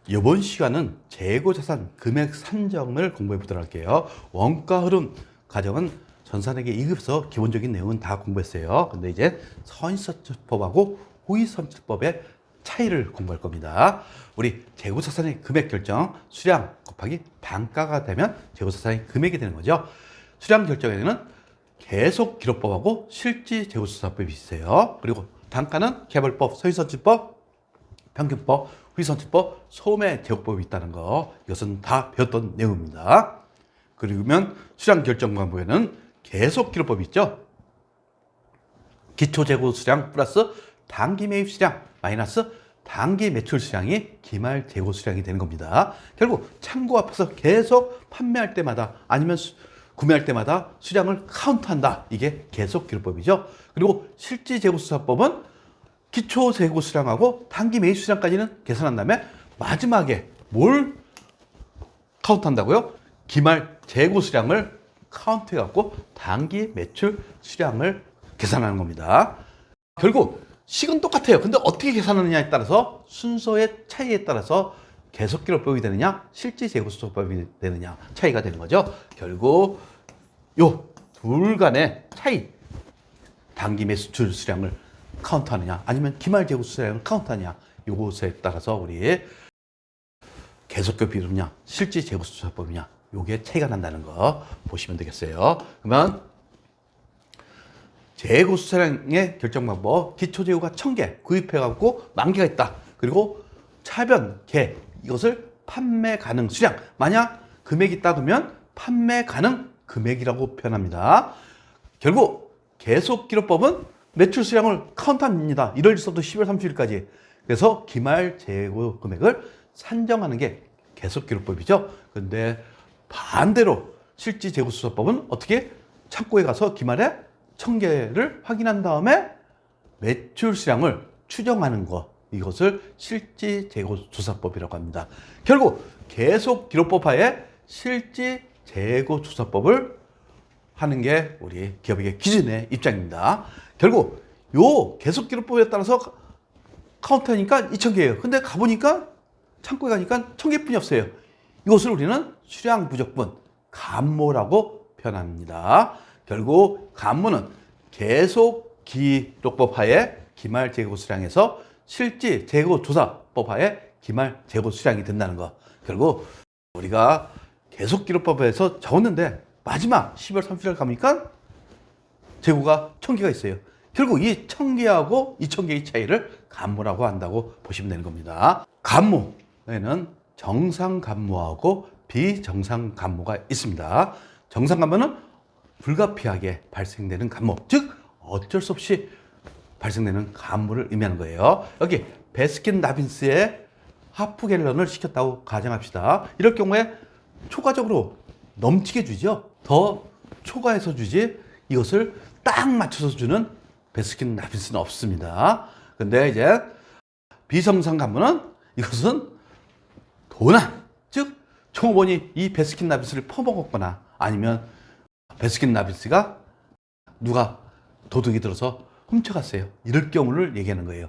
이번 시간은 재고자산 금액 산정을 공부해 보도록 할게요. 원가 흐름 과정은 전산회계 2급에서 기본적인 내용은 다 공부했어요. 근데 이제 선의선출법하고 호의선출법의 차이를 공부할 겁니다. 우리 재고자산의 금액 결정, 수량 곱하기 단가가 되면 재고자산의 금액이 되는 거죠. 수량 결정에는 계속기록법하고 실질재고조사법이 있어요. 그리고 단가는 개별법, 서의선출법, 평균법, 후기선출법, 소매제곱법이 있다는 거, 이것은 다 배웠던 내용입니다. 그러면 수량결정관부에는 계속기록법이 있죠. 기초재고수량 플러스 단기매입수량 마이너스 단기매출수량이 기말재고수량이 되는 겁니다. 결국 창고 앞에서 계속 판매할 때마다 아니면 구매할 때마다 수량을 카운트한다. 이게 계속기록법이죠. 그리고 실질재고수사법은 기초 재고 수량하고 단기 매입 수량까지는 계산한 다음에 마지막에 뭘 카운트한다고요? 기말 재고 수량을 카운트해 갖고 단기 매출 수량을 계산하는 겁니다. 결국 식은 똑같아요. 근데 어떻게 계산하느냐에 따라서 순서의 차이에 따라서 계속기록법이 되느냐 실질 재고 수법이 되느냐 차이가 되는 거죠. 결국 요 둘 간의 차이, 단기 매출 수량을 카운트하느냐 아니면 기말 재고 수량을 카운트하느냐 요것에 따라서 우리 계속기록 비율이냐 실질 재고 수사법이냐 요게 차이가 난다는 거 보시면 되겠어요. 그러면 재고 수량의 결정 방법, 기초 재고가 1000개 구입해 갖고 만개가 있다. 그리고 차변 개 이것을 판매 가능 수량, 만약 금액이 있다 그러면 판매 가능 금액이라고 표현합니다. 결국 계속기록법은 매출 수량을 카운트합니다. 1월부터 10월 30일까지. 그래서 기말 재고 금액을 산정하는 게 계속기록법이죠. 그런데 반대로 실질재고수사법은 어떻게 창고에 가서 기말에 1000개를 확인한 다음에 매출 수량을 추정하는 것. 이것을 실질재고조사법이라고 합니다. 결국 계속기록법 하에 실질재고조사법을 하는 게 우리 기업의 기준의 입장입니다. 결국 요 계속기록법에 따라서 카운트하니까 2000개예요. 근데 가보니까 창고에 가니까 1000개뿐이 없어요. 이것을 우리는 수량 부족분, 감모라고 표현합니다. 결국 감모는 계속기록법 하에 기말 재고 수량에서 실질 재고 조사법 하에 기말 재고 수량이 된다는 거. 결국 우리가 계속기록법에서 적었는데 마지막 10월 30일 가니까 재고가 1000개가 있어요. 결국 이 1000개하고 2000개의 차이를 감모라고 한다고 보시면 되는 겁니다. 감모에는 정상 감모하고 비정상 감모가 있습니다. 정상 감모는 불가피하게 발생되는 감모, 즉 어쩔 수 없이 발생되는 감모를 의미하는 거예요. 여기 베스킨 라빈스의 하프 갤런을 시켰다고 가정합시다. 이럴 경우에 초과적으로 넘치게 주죠. 더 초과해서 주지 이것을 딱 맞춰서 주는 베스킨 라빈스는 없습니다. 근데 이제 비정상 감모는 이것은 도난, 즉 종업원이 이 베스킨 라빈스를 퍼먹었거나 아니면 베스킨 라빈스가 누가 도둑이 들어서 훔쳐갔어요. 이럴 경우를 얘기하는 거예요.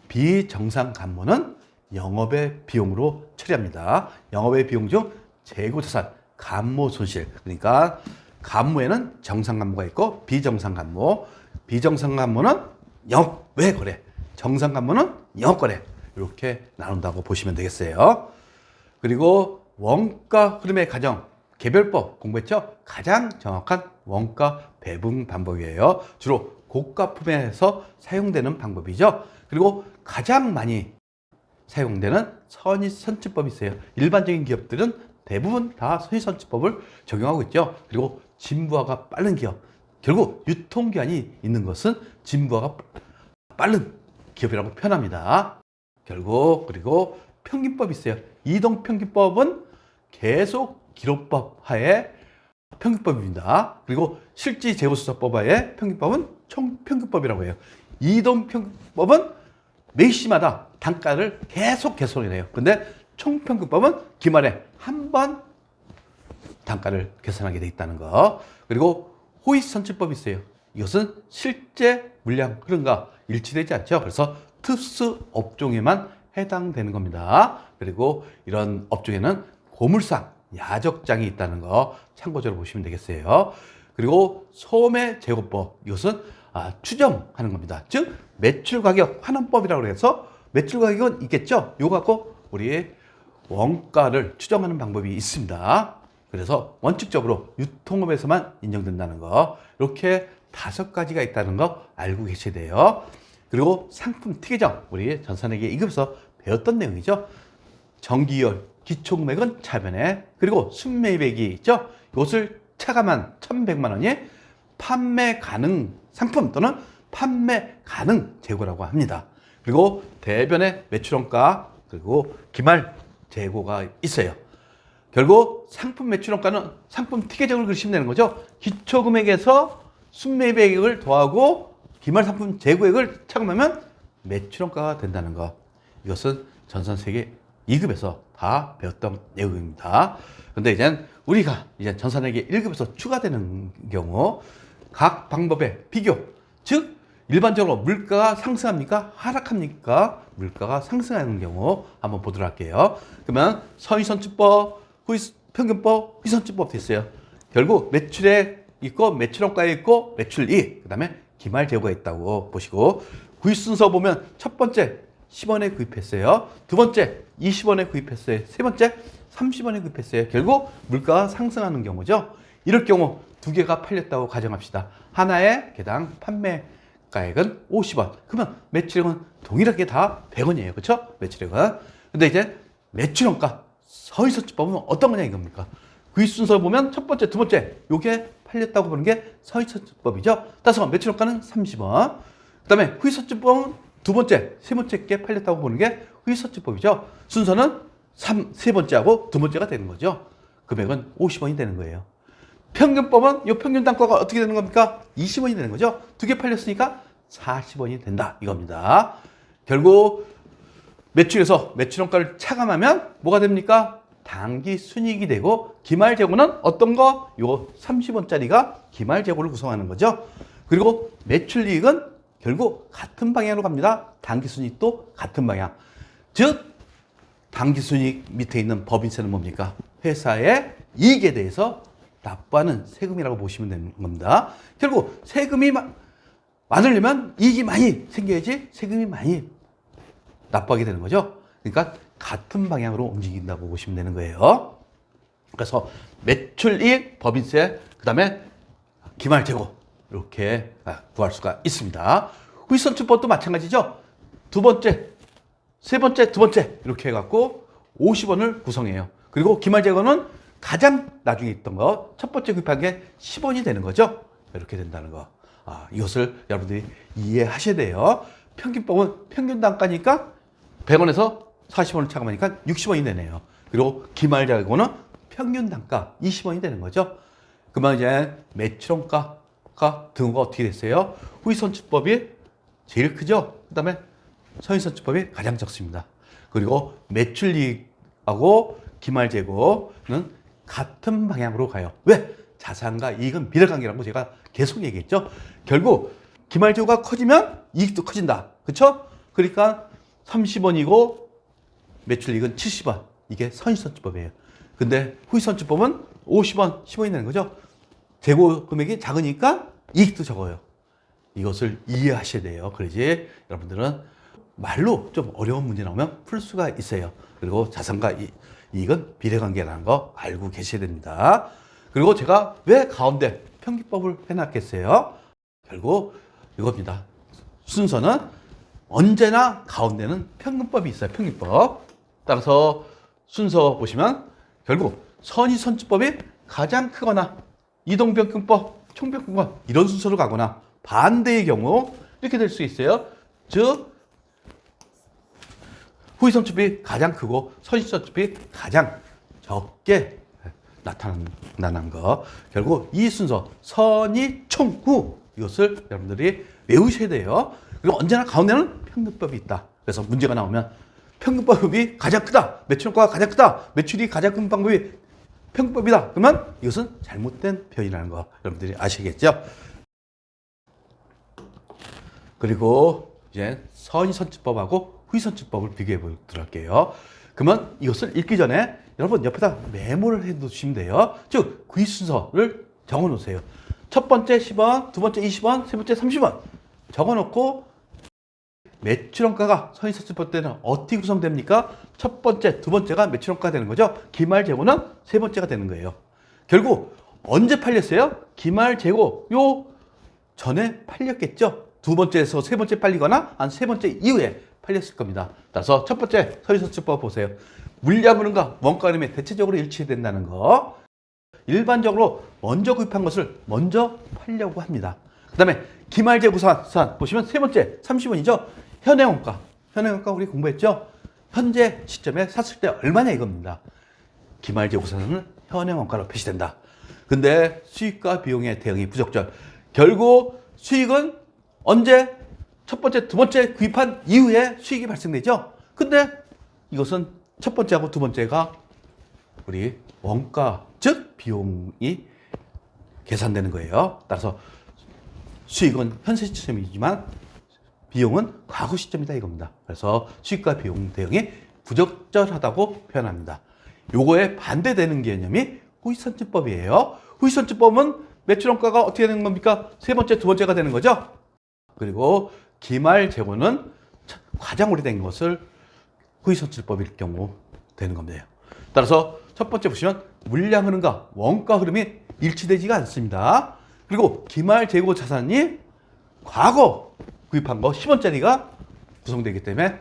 비정상 감모는 영업의 비용으로 처리합니다. 영업의 비용 중 재고자산, 감모 손실. 그러니까 감모에는 정상 감모가 있고 비정상 감모. 비정상 감모는 영업외 거래, 정상 감모는 영업거래. 이렇게 나눈다고 보시면 되겠어요. 그리고 원가 흐름의 가정, 개별법 공부했죠? 가장 정확한 원가 배분 방법이에요. 주로 고가품에서 사용되는 방법이죠. 그리고 가장 많이 사용되는 선의선출법이 있어요. 일반적인 기업들은 대부분 다 선의선출법을 적용하고 있죠. 그리고 진부화가 빠른 기업, 결국 유통기한이 있는 것은 진부화가 빠른 기업이라고 표현합니다. 결국 그리고 평균법이 있어요. 이동평균법은 계속 기록법 하에 평균법입니다. 그리고 실질재고수사법 하에 평균법은 총평균법이라고 해요. 이동평균법은 매시마다 단가를 계속 계산해요. 근데 총평균법은 기말에 한 번 단가를 계산하게 돼 있다는 거. 그리고 호의선출법이 있어요. 이것은 실제 물량 흐름과 일치되지 않죠. 그래서 특수 업종에만 해당되는 겁니다. 그리고 이런 업종에는 고물상, 야적장이 있다는 거 참고적으로 보시면 되겠어요. 그리고 소매 제고법, 이것은 추정하는 겁니다. 즉 매출 가격 환원법이라고 해서 매출 가격은 있겠죠. 이거 갖고 우리 원가를 추정하는 방법이 있습니다. 그래서 원칙적으로 유통업에서만 인정된다는 거, 이렇게 5가지가 있다는 거 알고 계셔야 돼요. 그리고 상품 특이점, 우리 전산회계 2급에서 배웠던 내용이죠. 정기열, 기초금액은 차변에, 그리고 순매입액이 있죠. 이것을 차감한 1,100만 원이 판매 가능 상품 또는 판매 가능 재고라고 합니다. 그리고 대변의 매출원가, 그리고 기말 재고가 있어요. 결국 상품 매출원가는 상품 티계적으로 그리시면 되는 거죠. 기초금액에서 순매입액을 더하고 기말 상품 재고액을 차감하면 매출원가가 된다는 거. 이것은 전산세계 2급에서 다 배웠던 내용입니다. 근데 이제 우리가 이제 전산회계 1급에서 추가되는 경우 각 방법의 비교, 즉 일반적으로 물가가 상승합니까? 하락합니까? 물가가 상승하는 경우 한번 보도록 할게요. 그러면 선의선출법, 평균법, 후이선출법 됐어요. 결국 매출액 있고 매출원가에 있고 매출이익, 그 다음에 기말재고가 있다고 보시고, 구입 순서 보면 첫 번째 10원에 구입했어요. 두 번째 20원에 구입했어요. 세 번째 30원에 구입했어요. 결국 물가가 상승하는 경우죠. 이럴 경우 두 개가 팔렸다고 가정합시다. 하나의 개당 판매가액은 50원. 그러면 매출액은 동일하게 다 100원이에요. 그렇죠? 매출액은. 근데 이제 매출원가 서의선출법은 어떤 거냐 이겁니까? 구입 순서 보면 첫 번째, 두 번째 요게 팔렸다고 보는 게 서의선출법이죠. 따라서 매출원가는 30원. 그 다음에 후이선출법은 두 번째, 세 번째께 팔렸다고 보는 게 후이선출법이죠. 순서는 세 번째하고 두 번째가 되는 거죠. 금액은 50원이 되는 거예요. 평균법은 이 평균 단가가 어떻게 되는 겁니까? 20원이 되는 거죠. 두 개 팔렸으니까 40원이 된다 이겁니다. 결국 매출에서 매출원가를 차감하면 뭐가 됩니까? 당기 순이익이 되고 기말 재고는 어떤 거? 요 30원짜리가 기말 재고를 구성하는 거죠. 그리고 매출이익은 결국 같은 방향으로 갑니다. 당기 순이익도 같은 방향. 즉 당기 순이익 밑에 있는 법인세는 뭡니까? 회사의 이익에 대해서 납부하는 세금이라고 보시면 되는 겁니다. 결국 세금이 많으려면 이익이 많이 생겨야지 세금이 많이 납부하게 되는 거죠. 그러니까 같은 방향으로 움직인다고 보시면 되는 거예요. 그래서 매출이익, 법인세, 그 다음에 기말재고 이렇게 구할 수가 있습니다. 후이선출법도 마찬가지죠. 두 번째, 세 번째, 두 번째 이렇게 해갖고 50원을 구성해요. 그리고 기말재고는 가장 나중에 있던 거 첫 번째 구입한 게 10원이 되는 거죠. 이렇게 된다는 거. 이것을 여러분들이 이해하셔야 돼요. 평균법은 평균 단가니까 100원에서 40원을 차감하니까 60원이 되네요. 그리고 기말재고는 평균 단가 20원이 되는 거죠. 그러면 이제 매출원가가 등호가 어떻게 됐어요? 후이선출법이 제일 크죠. 그 다음에 서인선출법이 가장 적습니다. 그리고 매출이익하고 기말재고는 같은 방향으로 가요. 왜? 자산과 이익은 비례관계라고 제가 계속 얘기했죠. 결국 기말재고가 커지면 이익도 커진다. 그렇죠? 그러니까 30원이고 매출이익은 70원. 이게 선의선출법이에요. 근데 후이선출법은 50원, 10원이 되는 거죠. 재고 금액이 작으니까 이익도 적어요. 이것을 이해하셔야 돼요. 그러지 여러분들은 말로 좀 어려운 문제 나오면 풀 수가 있어요. 그리고 자산과 이익은 비례관계라는 거 알고 계셔야 됩니다. 그리고 제가 왜 가운데 평균법을 해놨겠어요? 결국 이겁니다. 순서는 언제나 가운데는 평균법이 있어요. 평균법. 따라서 순서 보시면 결국 선의선출법이 가장 크거나 이동평균법, 총평균법 이런 순서로 가거나 반대의 경우 이렇게 될 수 있어요. 즉 후이선출법이 가장 크고 선의선출법이 가장 적게 나타나는 거. 결국 이 순서 선의, 총, 후 이것을 여러분들이 외우셔야 돼요. 그리고 언제나 가운데는 평균법이 있다. 그래서 문제가 나오면 평균법이 가장 크다. 매출원가가 가장 크다. 매출이 가장 큰 방법이 평균법이다. 그러면 이것은 잘못된 표현이라는 거 여러분들이 아시겠죠? 그리고 이제 선의선출법하고 후위선출법을 비교해 보도록 할게요. 그러면 이것을 읽기 전에 여러분 옆에다 메모를 해 두시면 돼요. 즉 구입 순서를 적어 놓으세요. 첫 번째 10원, 두 번째 20원, 세 번째 30원 적어 놓고 매출원가가 선의선출법 때는 어떻게 구성됩니까? 첫 번째, 두 번째가 매출원가가 되는 거죠. 기말재고는 세 번째가 되는 거예요. 결국 언제 팔렸어요? 기말재고 요 전에 팔렸겠죠. 두 번째에서 세 번째 팔리거나 한 세 번째 이후에 팔렸을 겁니다. 따라서 첫 번째 선의선출법 보세요. 물량흐름과 원가 흐름이 대체적으로 일치된다는 거. 일반적으로 먼저 구입한 것을 먼저 팔려고 합니다. 그 다음에 기말재고산 보시면 세 번째 30원이죠. 현행원가. 현행원가 우리 공부했죠. 현재 시점에 샀을 때 얼마냐 이겁니다. 기말재고산은 현행원가로 표시된다. 근데 수익과 비용의 대응이 부적절. 결국 수익은 언제? 첫 번째, 두 번째 구입한 이후에 수익이 발생되죠. 근데 이것은 첫 번째하고 두 번째가 우리 원가, 즉 비용이 계산되는 거예요. 따라서 수익은 현재 시점이지만 비용은 과거 시점이다 이겁니다. 그래서 수익과 비용 대응이 부적절하다고 표현합니다. 요거에 반대되는 개념이 후위선출법이에요. 후위선출법은 매출원가가 어떻게 되는 겁니까? 세 번째, 두 번째가 되는 거죠. 그리고 기말재고는 가장 오래된 것을 후위선출법일 경우 되는 겁니다. 따라서 첫 번째 보시면 물량 흐름과 원가 흐름이 일치되지가 않습니다. 그리고 기말재고 자산이 과거 구입한 거 10원짜리가 구성되기 때문에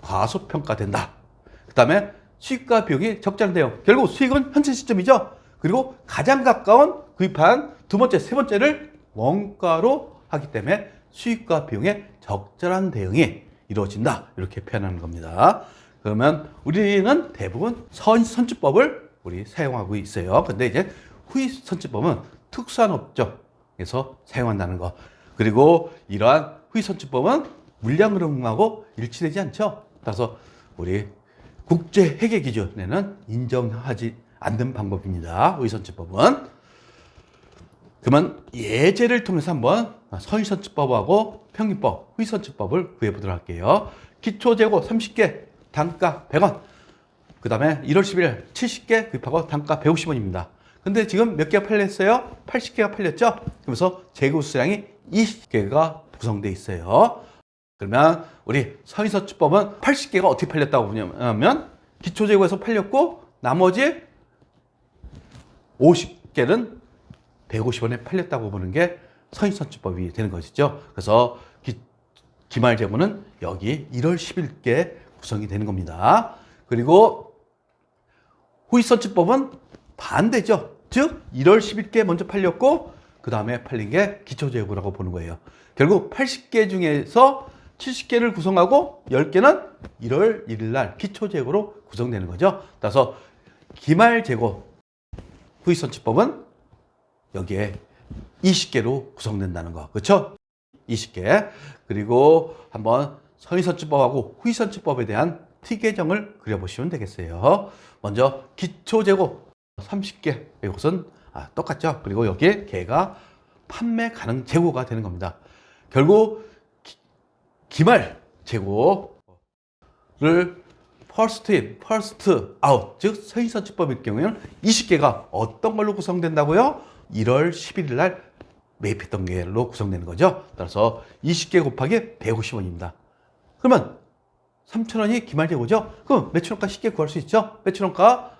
과소평가된다. 그 다음에 수익과 비용이 적절한데요. 결국 수익은 현재 시점이죠. 그리고 가장 가까운 구입한 두 번째, 세 번째를 원가로 하기 때문에 수익과 비용의 적절한 대응이 이루어진다. 이렇게 표현하는 겁니다. 그러면 우리는 대부분 선의선출법을 우리 사용하고 있어요. 근데 이제 후위선출법은 특수한 업종에서 사용한다는 거. 그리고 이러한 후위선출법은 물량 흐름하고 일치되지 않죠. 따라서 우리 국제 회계 기준에는 인정하지 않는 방법입니다. 후위선출법은. 그러면 예제를 통해서 한번 선의선출법하고 평균법, 후위선출법을 구해보도록 할게요. 기초재고 30개, 단가 100원. 그 다음에 1월 10일 70개 구입하고 단가 150원입니다. 근데 지금 몇 개가 팔렸어요? 80개가 팔렸죠? 그러면서 재고 수량이 20개가 구성되어 있어요. 그러면 우리 선의선출법은 80개가 어떻게 팔렸다고 보냐면 기초재고에서 팔렸고 나머지 50개는 150원에 팔렸다고 보는 게 선의선출법이 되는 것이죠. 그래서 기말재고는 여기 1월 10일께 구성이 되는 겁니다. 그리고 후위선출법은 반대죠. 즉 1월 10일께 먼저 팔렸고 그 다음에 팔린 게 기초재고라고 보는 거예요. 결국 80개 중에서 70개를 구성하고 10개는 1월 1일 날 기초재고로 구성되는 거죠. 따라서 기말재고 후위선출법은 여기에 20개로 구성된다는 거. 그렇죠? 20개. 그리고 한번 선의선출법하고 후위선출법에 대한 T계정을 그려보시면 되겠어요. 먼저 기초재고 30개. 이것은 똑같죠. 그리고 여기에 개가 판매 가능 재고가 되는 겁니다. 결국 기말 재고를 first in, first out, 즉 선의선출법일 경우에는 20개가 어떤 걸로 구성된다고요? 1월 11일 날 매입했던 걸로 구성되는 거죠. 따라서 20개 곱하기 150원입니다. 그러면 3,000원이 기말재고죠? 그럼 매출원가 쉽게 구할 수 있죠? 매출원가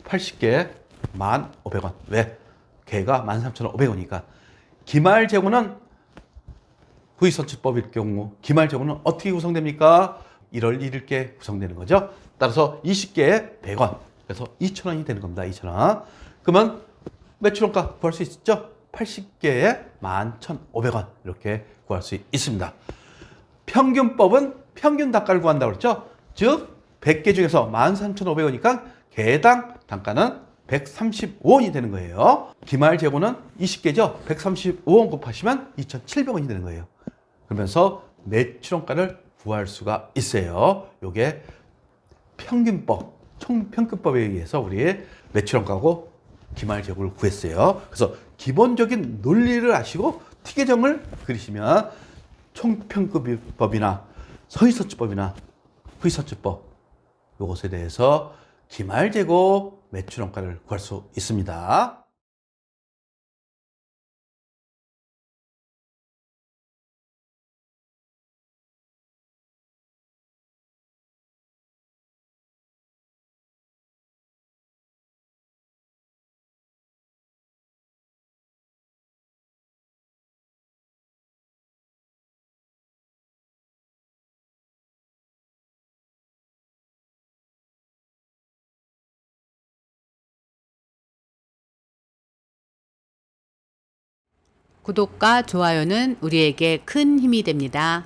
80개 1,500원. 왜? 개가 13,500원이니까. 기말재고는 후위선출법일 경우 기말재고는 어떻게 구성됩니까? 1월 1일께 구성되는 거죠. 따라서 20개에 100원. 그래서 2,000원이 되는 겁니다. 2,000원. 그러면 매출원가 구할 수 있죠? 80개에 11,500원. 이렇게 구할 수 있습니다. 평균법은 평균 단가를 구한다고 그랬죠? 즉 100개 중에서 13,500원이니까 개당 단가는 135원이 되는 거예요. 기말재고는 20개죠? 135원 곱하시면 2,700원이 되는 거예요. 그러면서 매출원가를 구할 수가 있어요. 요게 평균법, 총평균법에 의해서 우리 매출원가고 기말재고를 구했어요. 그래서 기본적인 논리를 아시고 T계정을 그리시면 총평균법이나 서희서치법이나 후위서치법 요것에 대해서 기말재고 매출원가를 구할 수 있습니다. 구독과 좋아요는 우리에게 큰 힘이 됩니다.